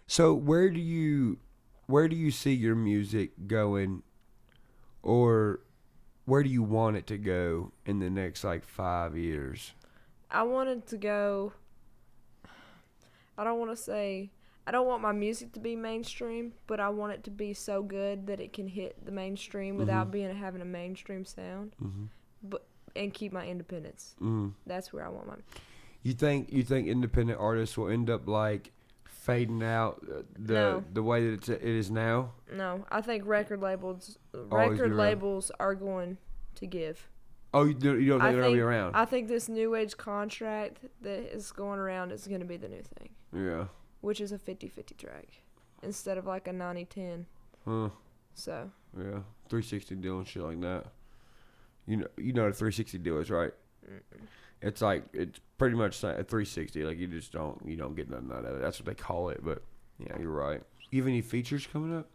So where do you see your music going, or where do you want it to go in the next like 5 years? I want it to go. I don't want to say. I don't want my music to be mainstream, but I want it to be so good that it can hit the mainstream without having a mainstream sound, but and keep my independence. That's where I want my. You think independent artists will end up like fading out the way that it is now? No, I think record labels are going to give. Oh, you don't think they're gonna be around? I think this new age contract that is going around is going to be the new thing. Yeah. Which is a 50-50 track instead of like a 90-10. Huh. So. Yeah, 360 deal and shit like that. You know what a 360 deal is, right? Mm-mm. It's pretty much a 360. Like you don't get nothing out of it. That's what they call it. But yeah, you're right. You have any features coming up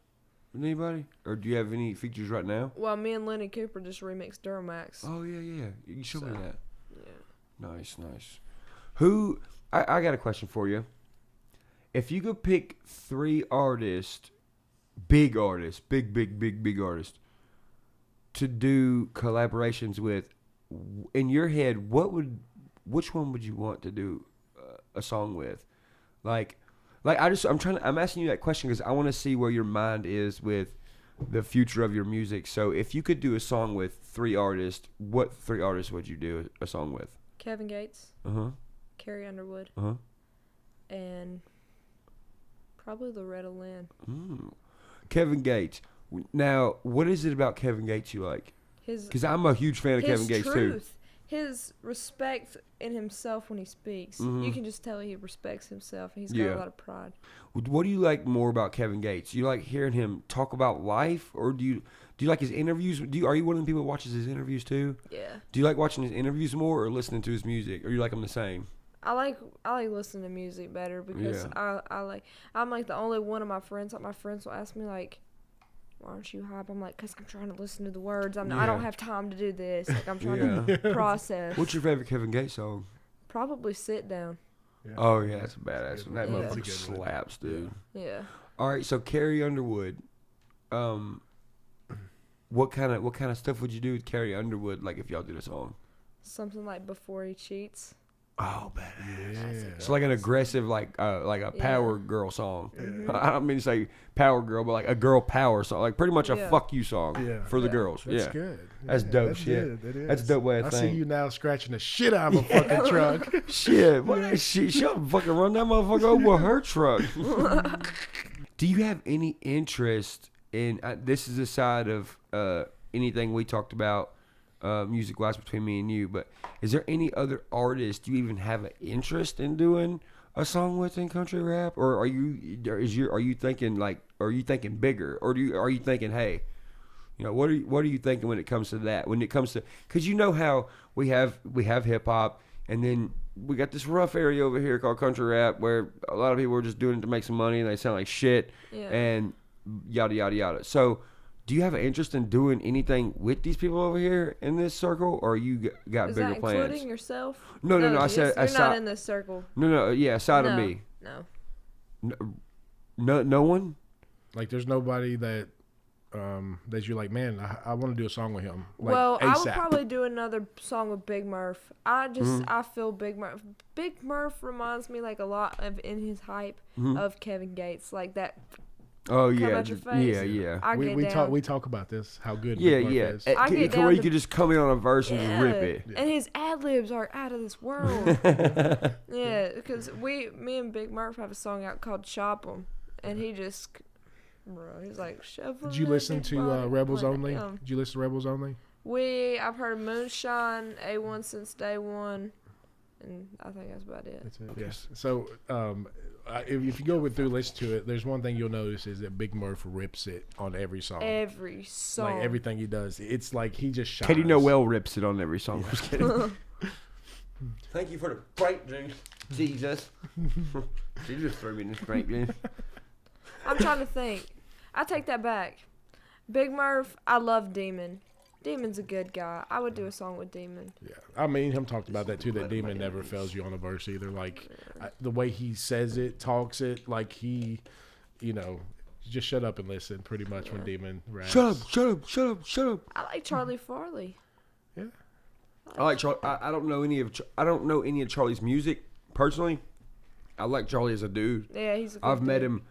with anybody, or do you have any features right now? Well, me and Lenny Cooper just remixed Duramax. Oh yeah. You can show me that. Yeah. Nice. Who? I got a question for you. If you could pick 3 artists, big artists, big artists, to do collaborations with, in your head, which one would you want to do a song with? I'm asking you that question because I want to see where your mind is with the future of your music. So if you could do a song with 3 artists, what 3 artists would you do a song with? Kevin Gates. Carrie Underwood. And probably Loretta Lynn. Kevin Gates. Now, what is it about Kevin Gates you like? Because I'm a huge fan of Kevin Gates too. His respect in himself when he speaks. You can just tell he respects himself. He's got a lot of pride. What do you like more about Kevin Gates? Do you like hearing him talk about life, or do you like his interviews? Are you one of the people who watches his interviews too? Yeah. Do you like watching his interviews more or listening to his music, or you like them the same? I like listening to music better because I'm like the only one of my friends. Like my friends will ask me like, "Why aren't you hype?" I'm like, "Cause I'm trying to listen to the words. I don't have time to do this. Like I'm trying to process." What's your favorite Kevin Gates song? Probably "Sit Down." Yeah. Oh yeah, that's a badass one. That motherfucker slaps, dude. Yeah. All right, so Carrie Underwood, what kind of stuff would you do with Carrie Underwood? Like if y'all did a song, something like "Before He Cheats." Oh, badass. Yeah. So like an aggressive, like a power girl song. Yeah. I don't mean to say power girl, but like a girl power song. Like pretty much a fuck you song for the girls. That's good. That's dope shit. That's a dope way of thinking. I see you now scratching the shit out of a fucking truck. Shit. What that shit? She'll fucking run that motherfucker over her truck. Do you have any interest in, this is a side of anything we talked about, music-wise between me and you, but is there any other artist you even have an interest in doing a song with in country rap, or are you thinking bigger, or are you thinking, hey, you know, what are you thinking when it comes to that? When it comes to, because you know how we have hip hop, and then we got this rough area over here called country rap where a lot of people are just doing it to make some money and they sound like shit, and yada yada yada. So do you have an interest in doing anything with these people over here in this circle, or you got Is bigger that plans? Including yourself? No. I said you're not in this circle. No. Yeah, aside of me. No one. Like, there's nobody that you're like, man, I want to do a song with him. Like, well, ASAP. I would probably do another song with Big Murph. I feel Big Murph. Big Murph reminds me like a lot of in his hype of Kevin Gates, like that. Oh come yeah, out your face. yeah. We talk about this. How good. Big Murph is. I get down where you could just come in on a verse and just rip it. And his ad libs are out of this world. Yeah, because me and Big Murph have a song out called "Chop 'Em," and he just, bro, he's like, "Shuffle." Did you listen to Rebels Only? Did you listen to Rebels Only? I've heard Moonshine, A1 since day one, and I think that's about it. That's it. Okay. Yes. So, if you go through listen to it, there's one thing you'll notice is that Big Murph rips it on every song. Every song. Like everything he does, it's like he just shines. Katie Noel rips it on every song. Yeah. Just kidding. Thank you for the break, dude. Jesus. She just threw me in this break, dude. I'm trying to think. I take that back. Big Murph, I love Demon. Demon's a good guy. I would do a song with Demon. Yeah, I mean, him talked about that too. That Demon never fails you on a verse either. Like the way he says it, talks it, like he, just shut up and listen. Pretty much when Demon raps. Shut up. I like Charlie Farley. Yeah, I like Charlie. I don't know any of Charlie's music personally. I like Charlie as a dude. Yeah, he's a good I've met dude. him.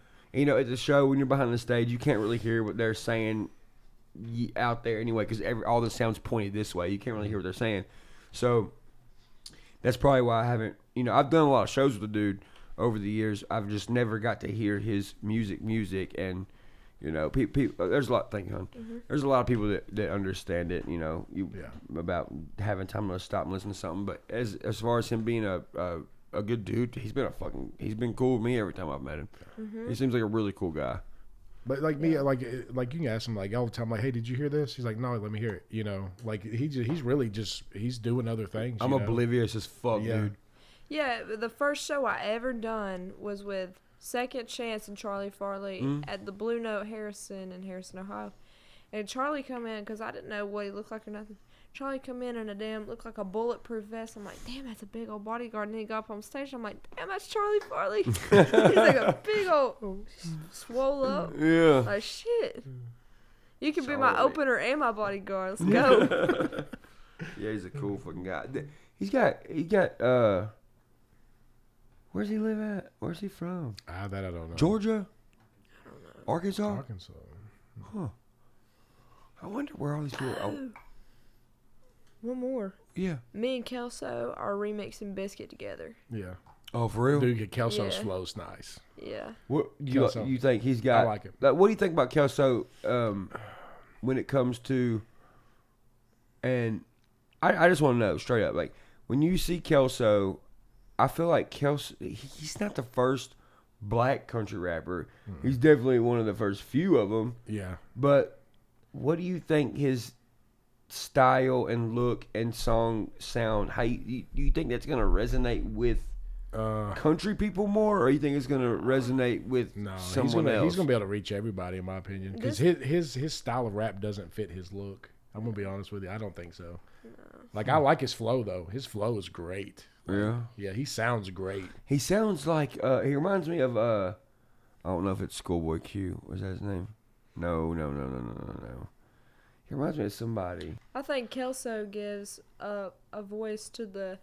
At the show, when you're behind the stage, you can't really hear what they're saying out there anyway, because all the sounds pointed this way. You can't really hear what they're saying. So that's probably why I haven't. I've done a lot of shows with the dude over the years. I've just never got to hear his music, and people. There's a lot. Thank you, hon. Mm-hmm. There's a lot of people that understand it. Yeah. About having time to stop and listen to something. But as far as him being a good dude, he's been cool with me every time I've met him. Mm-hmm. He seems like a really cool guy. but like me, like you can ask him like all the time, like, hey, did you hear this? He's like, no, let me hear it. Like he's really just he's doing other things. I'm oblivious as fuck, Yeah. dude. Yeah, the first show I ever done was with Second Chance and Charlie Farley at the Blue Note Harrison in Harrison, Ohio. And Charlie come in, because I didn't know what he looked like or nothing. Charlie come in a looked like a bulletproof vest. I'm like, damn, that's a big old bodyguard. And then he got up on stage. I'm like, damn, that's Charlie Farley. He's like a big old swole up. Yeah. Like, shit. You can be my Charlie. opener and my bodyguard. Let's go. Yeah, he's a cool fucking guy. He got where's he live at? Where's he from? That I don't know. Georgia? I don't know. Arkansas? Arkansas. Huh. I wonder where all these people One more. yeah. Me and Kelso are remixing Biscuit together. Yeah. Oh, for real? Dude, Kelso's Yeah. flow's nice. Yeah. What Kelso. you think he's got? I like it. What do you think about Kelso when it comes to? And I just want to know straight up, like when you see Kelso, I feel like Kelso, he's not the first black country rapper. He's definitely one of the first few of them. Yeah. But what do you think his style and look and song sound? How do you think that's gonna resonate with country people more, or you think it's gonna resonate with someone else? He's gonna be able to reach everybody, in my opinion, because his style of rap doesn't fit his look. I'm gonna be honest with you. I don't think so. No. Like I like his flow though. His flow is great. Yeah. Yeah, he sounds great. He sounds like he reminds me of I don't know if it's Schoolboy Q. Was that his name? No. He reminds me of somebody. I think Kelso gives a voice to the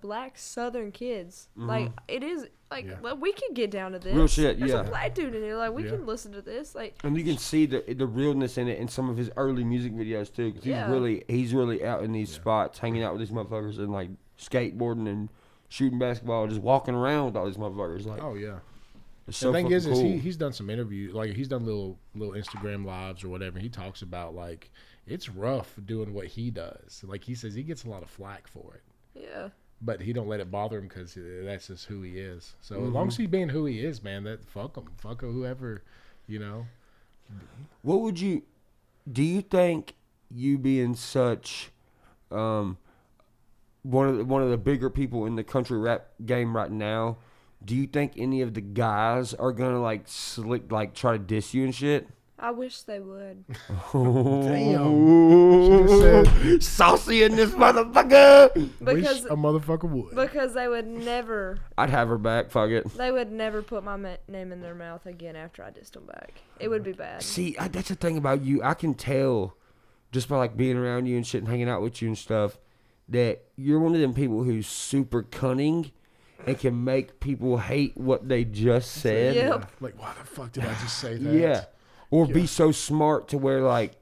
black Southern kids. Like it is like Yeah. well, we can get down to this. Real shit, There's yeah. a black dude in here. Like we Yeah. can listen to this. Like And you can see the realness in it in some of his early music videos too. Cause Yeah. he's really out in these spots, hanging out with these motherfuckers and like skateboarding and shooting basketball, just walking around with all these motherfuckers. Like, Oh yeah. it's so The thing fucking is cool. he's done some interviews, like he's done little Instagram lives or whatever. He talks about like it's rough doing what he does. Like he says he gets a lot of flack for it, yeah. but he don't let it bother him because that's just who he is. So as long as he's being who he is, man, that fuck him, whoever, What would you? Do you think you being such, one of the bigger people in the country rap game right now? Do you think any of the guys are gonna like try to diss you and shit? I wish they would. Damn. She just Saucy in this motherfucker. wish Because a motherfucker would. because they would never I'd have her back. Fuck it. they would never put my name in their mouth again after I dissed them back. It would be bad. See, that's the thing about you. I can tell just by like being around you and shit and hanging out with you and stuff that you're one of them people who's super cunning and can make people hate what they just said. Yeah. Yeah. Like, why the fuck did I just say that? Yeah. Or be Yeah. so smart to where like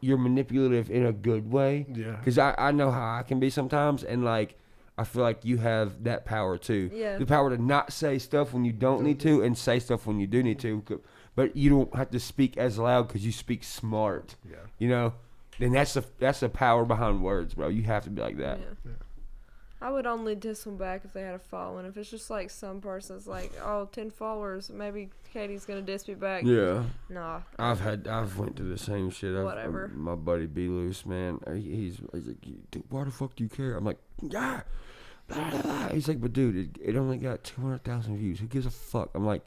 you're manipulative in a good way. Yeah. Because I know how I can be sometimes, and like I feel like you have that power too. Yeah. The power to not say stuff when you don't need to and say stuff when you do need to. But you don't have to speak as loud because you speak smart. Yeah. You know? And that's the power behind words, bro. You have to be like that. Yeah. I would only diss them back if they had a following. If it's just like some person's like, 10 followers, maybe Katie's gonna diss me back. Yeah. Nah. I've went through the same shit. Whatever. My buddy B Loose, man, he's like, dude, why the fuck do you care? I'm like, yeah. Blah, blah, blah. He's like, but dude, it only got 200,000 views. Who gives a fuck? I'm like,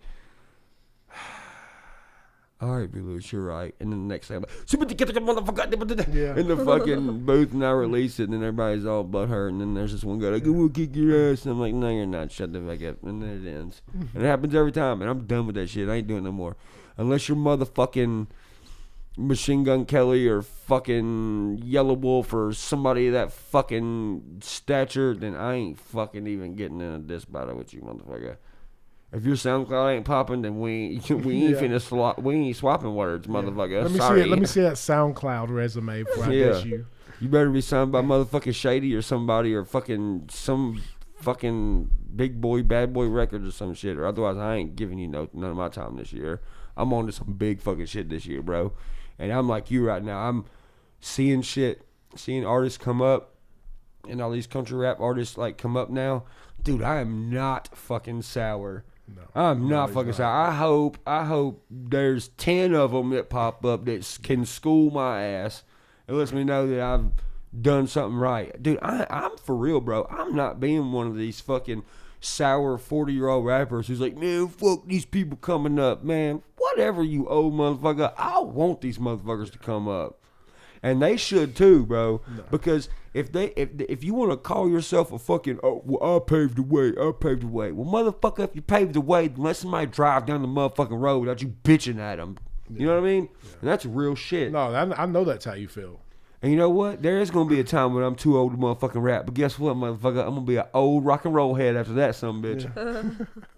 all right, B. Lewis, you're right. And then the next thing, I'm like, get the motherfucker Yeah. in the fucking booth, and I release it, and then everybody's all butthurt, and then there's this one guy like, we'll kick your ass. And I'm like, no, you're not. Shut the fuck up. And then it ends. And it happens every time, and I'm done with that shit. I ain't doing it no more. Unless you're motherfucking Machine Gun Kelly or fucking Yellow Wolf or somebody of that fucking stature, then I ain't fucking even getting in a diss battle with you, motherfucker. If your SoundCloud ain't popping, then we ain't we ain't swapping words, motherfucker. Let me Sorry. see it. Let me see that SoundCloud resume before I diss you. You better be signed by motherfucking Shady or somebody or fucking some fucking big boy, bad boy records or some shit, or otherwise I ain't giving you none of my time this year. I'm on to some big fucking shit this year, bro. And I'm like you right now. I'm seeing artists come up, and all these country rap artists like come up now. Dude, I am not fucking sour. No, I'm not fucking sour. I hope there's 10 of them that pop up that can school my ass. It lets me know that I've done something right. Dude, I'm for real, bro. I'm not being one of these fucking sour 40-year-old rappers who's like, man, fuck these people coming up. Man, whatever, you old motherfucker. I want these motherfuckers to come up. And they should too, bro. No. Because if you want to call yourself a fucking, I paved the way. Well, motherfucker, if you paved the way, then let somebody drive down the motherfucking road without you bitching at them. Yeah. You know what I mean? Yeah. And that's real shit. No, I know that's how you feel. And you know what? There is going to be a time when I'm too old to motherfucking rap. But guess what, motherfucker? I'm going to be an old rock and roll head after that, son bitch. Yeah.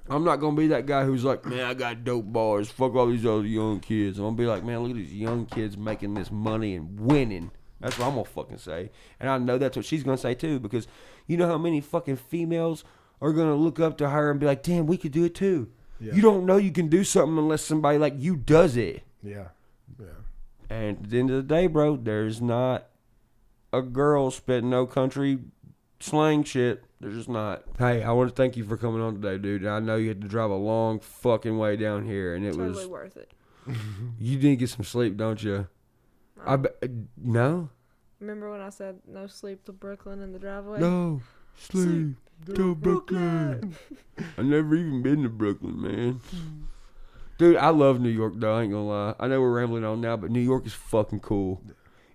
I'm not going to be that guy who's like, man, I got dope bars. Fuck all these other young kids. I'm going to be like, man, look at these young kids making this money and winning. That's what I'm going to fucking say. And I know that's what she's going to say too. Because you know how many fucking females are going to look up to her and be like, damn, we could do it too. Yeah. You don't know you can do something unless somebody like you does it. Yeah. Yeah. And at the end of the day, bro, there's not a girl spitting no country slang shit. There's just not. Hey, I want to thank you for coming on today, dude. I know you had to drive a long fucking way down here, and it was totally worth it. You didn't get some sleep, don't you? No. No? Remember when I said no sleep to Brooklyn in the driveway? No sleep to Brooklyn. I never even been to Brooklyn, man. Dude, I love New York, though. I ain't gonna lie. I know we're rambling on now, but New York is fucking cool.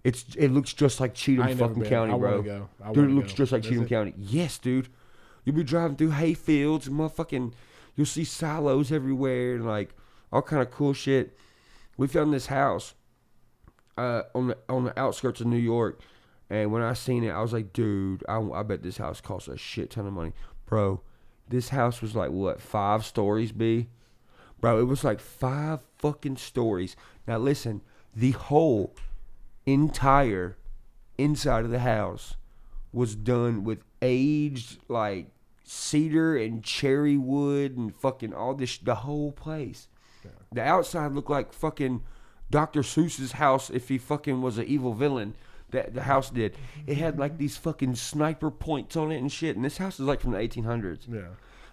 It looks just like Cheatham fucking County, bro. Dude, it looks just like Cheatham County. Yes, dude. You'll be driving through hay fields and motherfucking, you'll see silos everywhere and like all kind of cool shit. We found this house on the outskirts of New York, and when I seen it, I was like, dude, I bet this house costs a shit ton of money, bro. This house was like what, 5 stories, B? Bro, it was like 5 fucking stories. Now listen, the whole entire inside of the house was done with aged like cedar and cherry wood and fucking all this, the whole place. Yeah. The outside looked like fucking Dr. Seuss's house if he fucking was an evil villain. That the house did. It had like these fucking sniper points on it and shit. And this house is like from the 1800s. Yeah.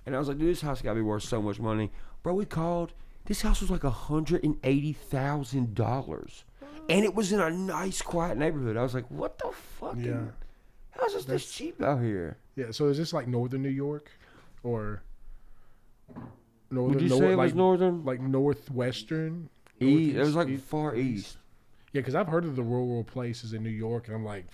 And I was like, dude, this house got to be worth so much money. Bro, we called. This house was like $180,000. And it was in a nice, quiet neighborhood. I was like, what the fuck? Yeah. How's this cheap out here? Yeah, so is this like northern New York? Or northern? Would you say it was northern? Like northwestern? East. It was like far east. Yeah, because I've heard of the rural places in New York, and I'm like,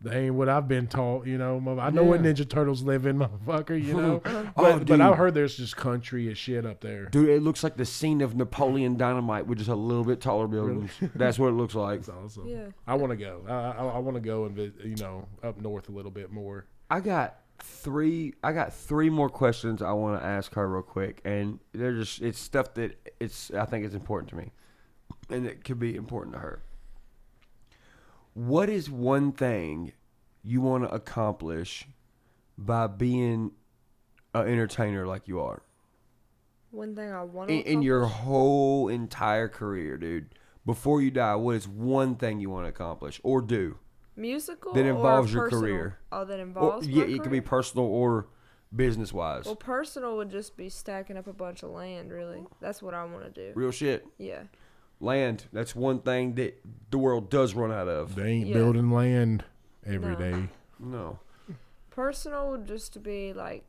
that ain't what I've been taught, you know. I know where Ninja Turtles live in, motherfucker, you know. But I've heard there's just country as shit up there. Dude, it looks like the scene of Napoleon Dynamite with just a little bit taller buildings. Really? That's what it looks like. That's awesome. Yeah. I want to go. I want to go and visit, you know, up north a little bit more. I got 3 more questions I want to ask her real quick, and it's stuff that I think it's important to me, and it could be important to her. What is one thing you want to accomplish by being an entertainer like you are? One thing I want to accomplish? In your whole entire career, dude. Before you die, what is one thing you want to accomplish or do? Musical that involves or your personal? Career. Oh, that involves Yeah, my it could be personal or business-wise. Well, personal would just be stacking up a bunch of land, really. That's what I want to do. Real shit. Yeah. Land, that's one thing that the world does run out of. They ain't building land every day. No. Personal would just to be like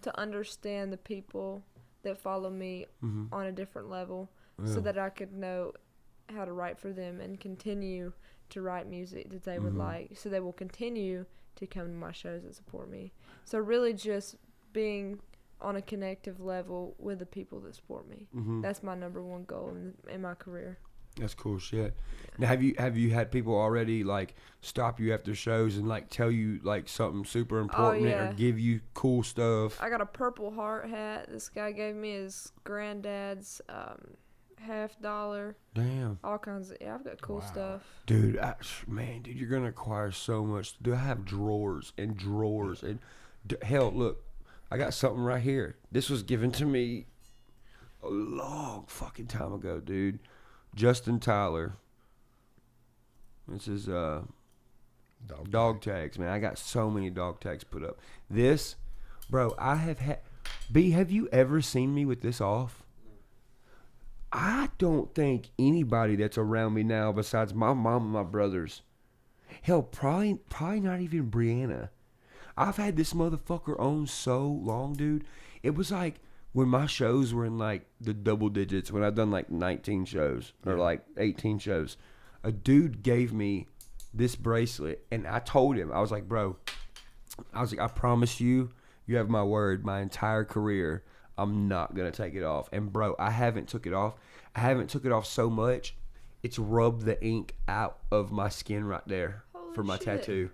to understand the people that follow me on a different level. so that I could know how to write for them and continue to write music that they would like, so they will continue to come to my shows and support me. So really just being on a connective level with the people that support me. That's my number one goal in my career. That's cool shit. Now, have you had people already like stop you after shows and like tell you like something super important or give you cool stuff? I got a Purple Heart hat. This guy gave me his granddad's $50. Damn. All kinds of I've got cool stuff. Dude, man, you're gonna acquire so much. Dude, I have drawers and drawers and hell, look, I got something right here. This was given to me a long fucking time ago, dude. Justin Tyler. This is dog tags, man. I got so many dog tags put up. This, bro, I have had. B, have you ever seen me with this off? I don't think anybody that's around me now besides my mom and my brothers. Hell, probably not even Brianna. I've had this motherfucker on so long, dude. It was like when my shows were in like the double digits, when I've done like 19 shows or like 18 shows, a dude gave me this bracelet and I told him, I was like, bro, I promise you, you have my word, my entire career, I'm not going to take it off. And bro, I haven't took it off. I haven't took it off so much, it's rubbed the ink out of my skin right there. Holy for my shit. tattoo.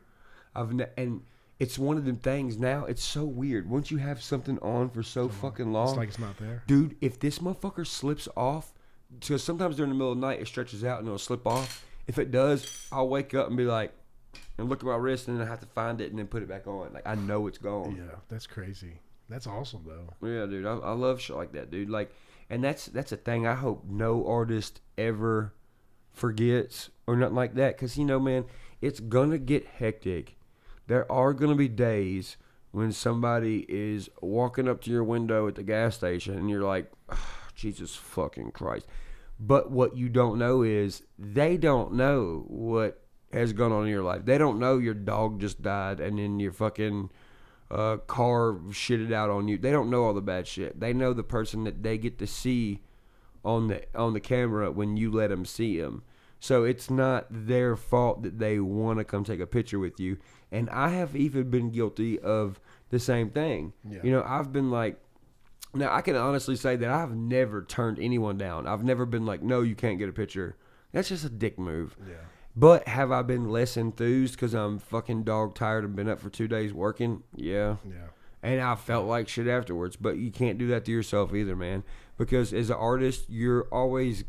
And it's one of them things now, it's so weird. Once you have something on for so fucking long. It's like it's not there. Dude, if this motherfucker slips off, because sometimes during the middle of the night it stretches out and it'll slip off. If it does, I'll wake up and be like, and look at my wrist and then I have to find it and then put it back on. Like, I know it's gone. Yeah, that's crazy. That's awesome, though. Yeah, dude. I love shit like that, dude. Like, and that's a thing I hope no artist ever forgets or nothing like that. Because, you know, man, it's going to get hectic. There are going to be days when somebody is walking up to your window at the gas station and you're like, oh, Jesus fucking Christ. But what you don't know is they don't know what has gone on in your life. They don't know your dog just died and then your fucking car shitted out on you. They don't know all the bad shit. They know the person that they get to see on the camera when you let them see them. So it's not their fault that they want to come take a picture with you. And I have even been guilty of the same thing. Yeah. You know, I've been like, now I can honestly say that I've never turned anyone down. I've never been like, no, you can't get a picture. That's just a dick move. Yeah. But have I been less enthused because I'm fucking dog tired and been up for 2 days working? Yeah. Yeah. And I felt like shit afterwards. But you can't do that to yourself either, man. Because as an artist, you're always,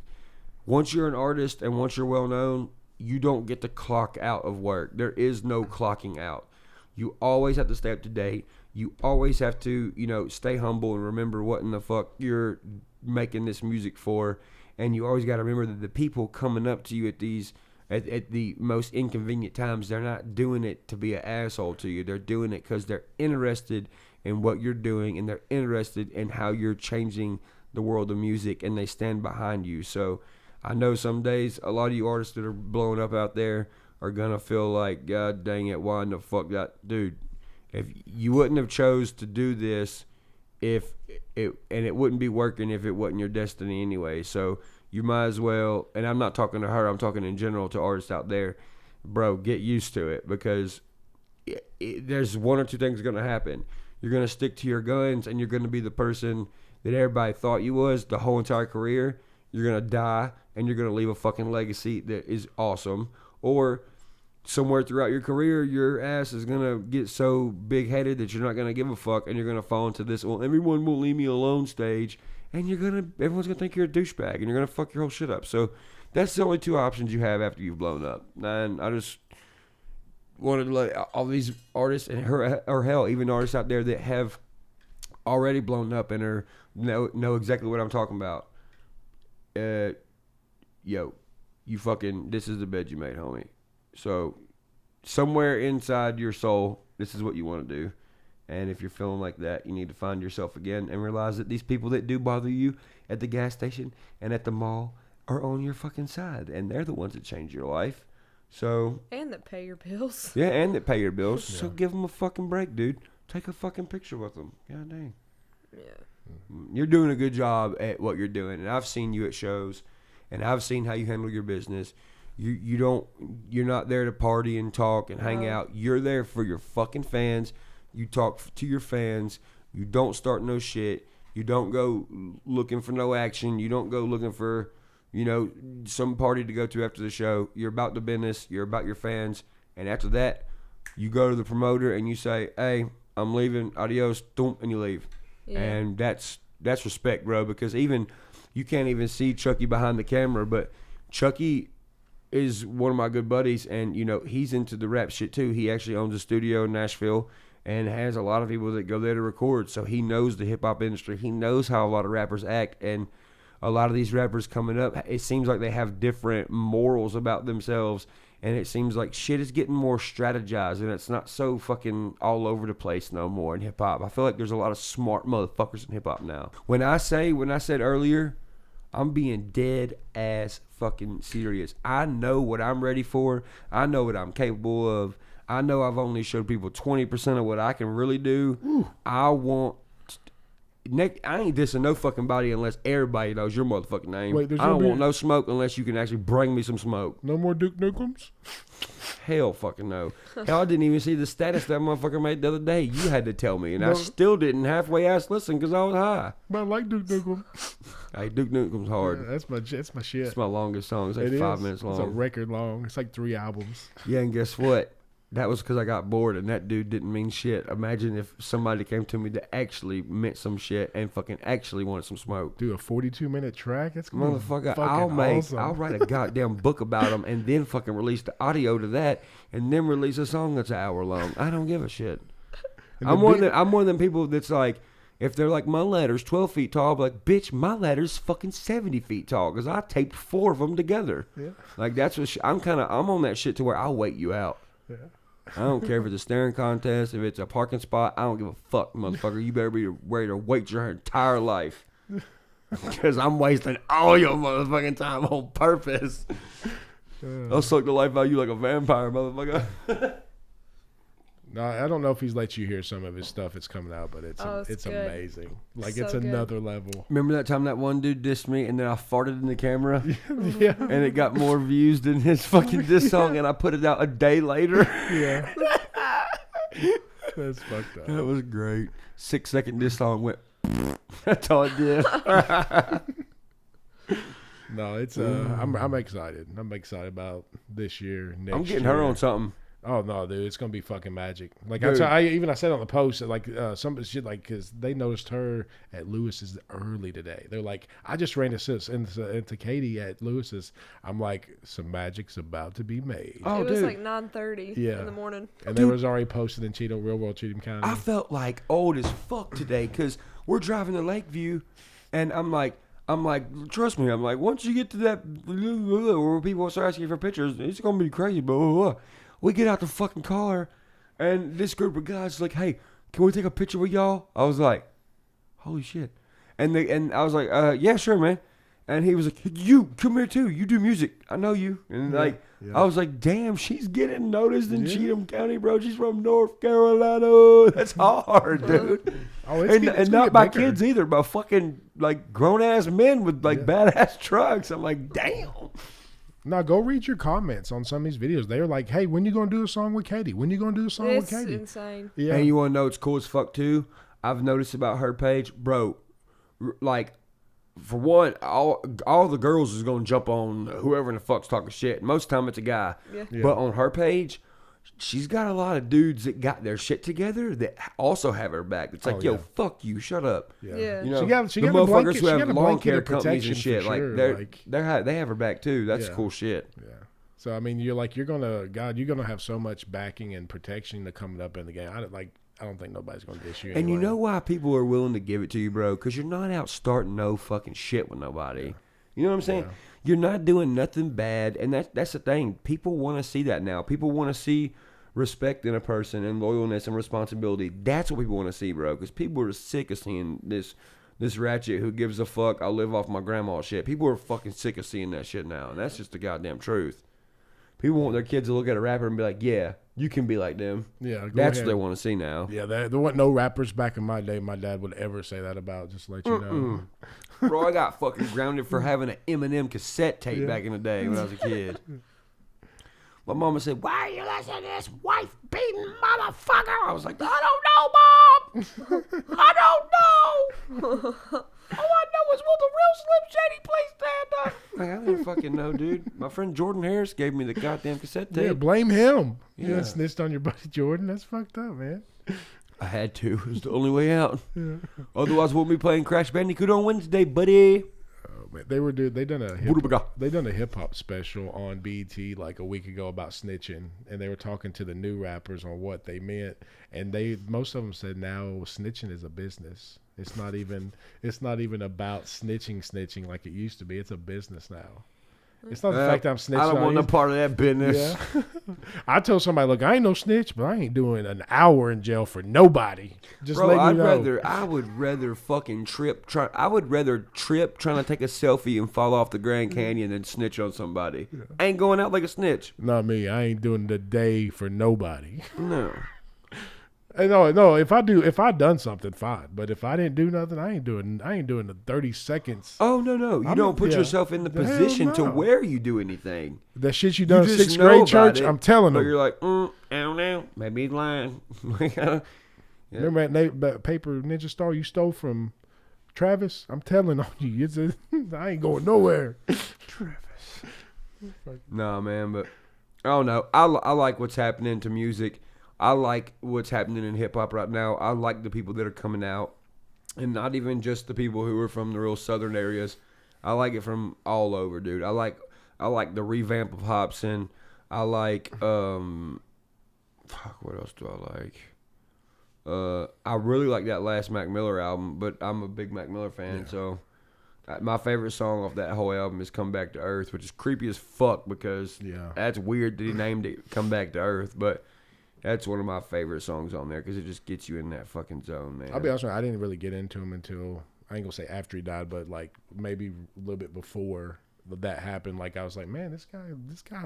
once you're an artist and once you're well known, you don't get to clock out of work. There is no clocking out. You always have to stay up to date. You always have to, you know, stay humble and remember what in the fuck you're making this music for. And you always got to remember that the people coming up to you at these, at the most inconvenient times, they're not doing it to be an asshole to you. They're doing it because they're interested in what you're doing and they're interested in how you're changing the world of music and they stand behind you. So I know some days a lot of you artists that are blowing up out there are going to feel like, God dang it, why in the fuck that, dude, if you wouldn't have chose to do this and it wouldn't be working if it wasn't your destiny anyway. So you might as well, and I'm not talking to her, I'm talking in general to artists out there, bro, get used to it because there's one or two things going to happen. You're going to stick to your guns and you're going to be the person that everybody thought you was the whole entire career. You're going to die and you're going to leave a fucking legacy that is awesome. Or somewhere throughout your career, your ass is going to get so big-headed that you're not going to give a fuck and you're going to fall into this, well, everyone won't leave me alone stage. And everyone's going to think you're a douchebag and you're going to fuck your whole shit up. So that's the only two options you have after you've blown up. And I just wanted to let all these artists and or hell, even artists out there that have already blown up and know exactly what I'm talking about. Yo, you fucking, this is the bed you made, homie. So somewhere inside your soul, this is what you want to do. And if you're feeling like that, you need to find yourself again and realize that these people that do bother you at the gas station and at the mall are on your fucking side. And they're the ones that change your life. So. And that pay your bills. Yeah, and that pay your bills. Yeah. So give them a fucking break, dude. Take a fucking picture with them. God dang. Yeah. You're doing a good job at what you're doing, and I've seen you at shows, and I've seen how you handle your business. You're not there to party and talk and hang out. You're there for your fucking fans. You talk to your fans. You don't start no shit. You don't go looking for no action. You don't go looking for, some party to go to after the show. You're about the business. You're about your fans. And after that, you go to the promoter and you say, "Hey, I'm leaving. Adios," and you leave. Yeah. And that's respect, bro. Because even you can't even see Chucky behind the camera, but Chucky is one of my good buddies, and he's into the rap shit too. He actually owns a studio in Nashville and has a lot of people that go there to record, so he knows the hip-hop industry. He knows how a lot of rappers act, and a lot of these rappers coming up, it seems like they have different morals about themselves, and it seems like shit is getting more strategized, and it's not so fucking all over the place no more in hip-hop. I feel like there's a lot of smart motherfuckers in hip-hop now. When I said earlier, I'm being dead ass fucking serious. I know what I'm ready for. I know what I'm capable of. I know I've only showed people 20% of what I can really do. Ooh. I ain't dissing no fucking body unless everybody knows your motherfucking name. Wait, I don't want no smoke unless you can actually bring me some smoke. No more Duke Nukem's? Hell fucking no. Hell, I didn't even see the status that motherfucker made the other day. You had to tell me, and I still didn't halfway ass listen because I was high. But I like Duke Nukem. Hey, Duke Nukem's hard. Yeah, that's my shit. It's my longest song. It's like 5 minutes long. It's a record long. It's like 3 albums. Yeah, and guess what? That was because I got bored, and that dude didn't mean shit. Imagine if somebody came to me that actually meant some shit and fucking actually wanted some smoke. Dude, a 42-minute track? That's motherfucker. Awesome. I'll write a goddamn book about them and then fucking release the audio to that and then release a song that's an hour long. I don't give a shit. I'm one of them people that's like, if they're like, my ladder's 12 feet tall, I'll be like, bitch, my ladder's fucking 70 feet tall because I taped 4 of them together. Yeah. Like, that's what I'm on that shit to where I'll wait you out. Yeah. I don't care if it's a staring contest, if it's a parking spot. I don't give a fuck, motherfucker. You better be ready to wait your entire life. Because I'm wasting all your motherfucking time on purpose. I'll suck the life out of you like a vampire, motherfucker. No, I don't know if he's let you hear some of his stuff that's coming out, but it's amazing. Like, so it's another level. Remember that time that one dude dissed me and then I farted in the camera? Yeah. And it got more views than his fucking diss song, and I put it out a day later? Yeah. That's fucked up. That was great. 6-second diss song went. That's all it did. No, it's I'm excited. I'm excited about this year. I'm getting her on something. Oh no, dude, it's gonna be fucking magic. Like I said on the post, like some shit, like because they noticed her at Lewis's early today. They're like, I just ran into Katie at Lewis's. I'm like, some magic's about to be made. Oh, it was like 9:30 in the morning, and they was already posted in Real World Cheatham County. I felt like old as fuck today because we're driving to Lakeview, and I'm like, trust me. I'm like, once you get to that where people start asking for pictures, it's gonna be crazy. Blah blah blah. We get out the fucking car, and this group of guys is like, "Hey, can we take a picture with y'all?" I was like, "Holy shit!" And I was like, "Yeah, sure, man." And he was like, "You come here too. You do music. I know you." And I was like, "Damn, she's getting noticed in Cheatham County, bro. She's from North Carolina. That's hard, dude." And not by kids either, by fucking like grown ass men with like badass trucks. I'm like, damn. Now go read your comments on some of these videos. They're like, "Hey, when you gonna do a song with Katie? When you gonna do a song with Katie?" It's insane. Yeah. And you wanna know what's cool as fuck too? I've noticed about her page, bro. Like, for one, all the girls is gonna jump on whoever in the fuck's talking shit. Most of the time it's a guy. Yeah. But on her page, she's got a lot of dudes that got their shit together that also have her back. It's like, yo, fuck you, shut up. Yeah. You know, she the got motherfuckers who have have lawn care companies and shit, sure. they have her back too. That's cool shit. Yeah. So I mean, you're gonna have so much backing and protection coming up in the game. I don't think nobody's gonna dish you. And you know why people are willing to give it to you, bro? Because you're not out starting no fucking shit with nobody. Yeah. You know what I'm saying? Yeah. You're not doing nothing bad, and that's the thing. People want to see that now. People want to see respect in a person and loyalness and responsibility. That's what people want to see, bro. Because people are sick of seeing this ratchet who gives a fuck. I'll live off my grandma shit. People are fucking sick of seeing that shit now, and that's just the goddamn truth. People want their kids to look at a rapper and be like, yeah, you can be like them. Yeah, That's what they want to see now. Yeah, there wasn't no rappers back in my day my dad would ever say that about, just to let you know. Bro, I got fucking grounded for having an Eminem cassette tape back in the day when I was a kid. My mama said, why are you listening to this wife-beating motherfucker? I was like, I don't know, Mom. I don't know. All I know is, will the real Slim Shady please stand up? Like, I didn't fucking know, dude. My friend Jordan Harris gave me the goddamn cassette tape. Yeah, blame him. Yeah. You done snitched on your buddy Jordan. That's fucked up, man. I had to. It was the only way out. Otherwise, we'll be playing Crash Bandicoot on Wednesday, buddy. Oh, man. They done a hip hop special on BET like a week ago about snitching, and they were talking to the new rappers on what they meant, and most of them said now snitching is a business. It's not even about snitching like it used to be. It's a business now. It's not the fact I'm snitching. I don't want no part of that business. Yeah. I told somebody, look, I ain't no snitch, but I ain't doing an hour in jail for nobody. Just Bro, let you know. I would rather fucking trip. I would rather trip trying to take a selfie and fall off the Grand Canyon than snitch on somebody. Yeah. I ain't going out like a snitch. Not me. I ain't doing the day for nobody. No. No. If I done something, fine. But if I didn't do nothing, I ain't doing the 30 seconds. Oh no. You don't put yourself in the position to where you do anything. That shit you done in 6th grade church, I'm telling them. But you're like, I don't know. Maybe he's lying. Yeah. Remember that paper Ninja Star you stole from Travis? I'm telling on you, I ain't going nowhere. Travis. No, man, but I don't know. I like what's happening to music. I like what's happening in hip hop right now. I like the people that are coming out, and not even just the people who are from the real southern areas. I like it from all over, dude. I like the revamp of Hobson. I like what else do I like? I really like that last Mac Miller album, but I'm a big Mac Miller fan, so my favorite song off that whole album is Come Back to Earth, which is creepy as fuck because that's weird that he named it Come Back to Earth, but that's one of my favorite songs on there because it just gets you in that fucking zone, man. I'll be honest with you, I didn't really get into him until, I ain't going to say after he died, but like maybe a little bit before that happened. Like I was like, man, this guy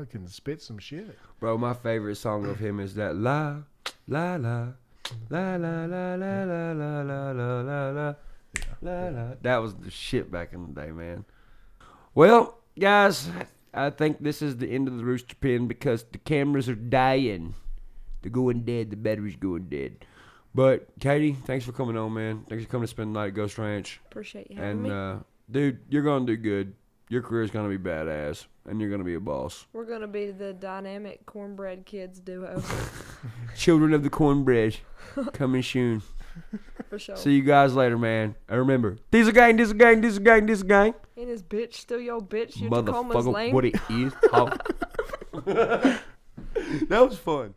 can spit some shit. Bro, my favorite song of him is that La, La, La, La, La, La, La, La, La, La, La, La, La, La, La. That was the shit back in the day, man. Well, guys, I think this is the end of the Rooster Pen because the cameras are dying. They're going dead. The battery's going dead. But, Katie, thanks for coming on, man. Thanks for coming to spend the night at Ghost Ranch. Appreciate you having me. Dude, you're going to do good. Your career's going to be badass, and you're going to be a boss. We're going to be the dynamic cornbread kids duo. Children of the cornbread. Coming soon. For sure. See you guys later, man. And remember, this a gang, this a gang, this a gang, this a gang. Ain't his bitch still your bitch? You Tacoma's Motherfucker, lame? what it is. That was fun.